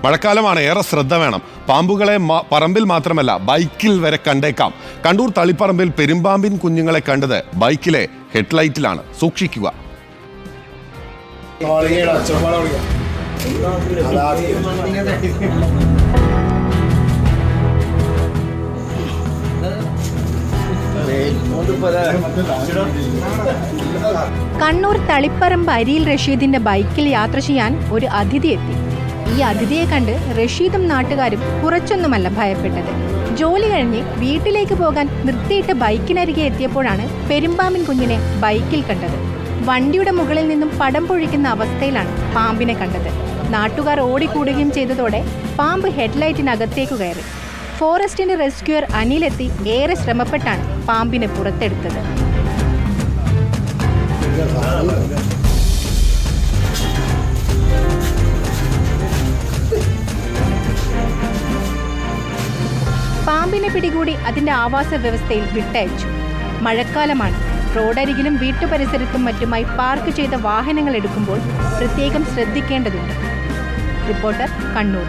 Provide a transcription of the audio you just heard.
മഴക്കാലമാണ്, ഏറെ ശ്രദ്ധ വേണം. പാമ്പുകളെ പറമ്പിൽ മാത്രമല്ല ബൈക്കിൽ വരെ കണ്ടേക്കാം. കണ്ണൂർ തളിപ്പറമ്പിൽ പെരുമ്പാമ്പിൻ കുഞ്ഞുങ്ങളെ കണ്ടത് ബൈക്കിലെ ഹെഡ്ലൈറ്റിലാണ്. സൂക്ഷിക്കുക. കണ്ണൂർ തളിപ്പറമ്പ് അരിയിൽ റഷീദിന്റെ ബൈക്കിൽ യാത്ര ചെയ്യാൻ ഒരു അതിഥി എത്തി. ഈ അതിഥിയെ കണ്ട് റഷീദും നാട്ടുകാരും കുറച്ചൊന്നുമല്ല ഭയപ്പെട്ടത്. ജോലി കഴിഞ്ഞ് വീട്ടിലേക്ക് പോകാൻ നിർത്തിയിട്ട് ബൈക്കിനരികെ എത്തിയപ്പോഴാണ് പെരുമ്പാമ്പിൻ കുഞ്ഞിനെ ബൈക്കിൽ കണ്ടത്. വണ്ടിയുടെ മുകളിൽ നിന്നും പടം പൊഴിക്കുന്ന അവസ്ഥയിലാണ് പാമ്പിനെ കണ്ടത്. നാട്ടുകാർ ഓടിക്കൂടുകയും ചെയ്തതോടെ പാമ്പ് ഹെഡ്ലൈറ്റിനകത്തേക്ക് കയറി. ഫോറസ്റ്റിന്റെ റെസ്ക്യൂർ അനിലെത്തി ഏറെ ശ്രമപ്പെട്ടാണ് പാമ്പിനെ പുറത്തെടുത്തത്. പാമ്പിനെ പിടികൂടി അതിന്റെ ആവാസ വ്യവസ്ഥയിൽ വിട്ടയച്ചു. മഴക്കാലമാണ്. റോഡരികിലും വീട്ടുപരിസരത്തും മറ്റുമായി പാർക്ക് ചെയ്ത വാഹനങ്ങൾ എടുക്കുമ്പോൾ പ്രത്യേകം ശ്രദ്ധിക്കേണ്ടതുണ്ട്. റിപ്പോർട്ടർ, കണ്ണൂർ.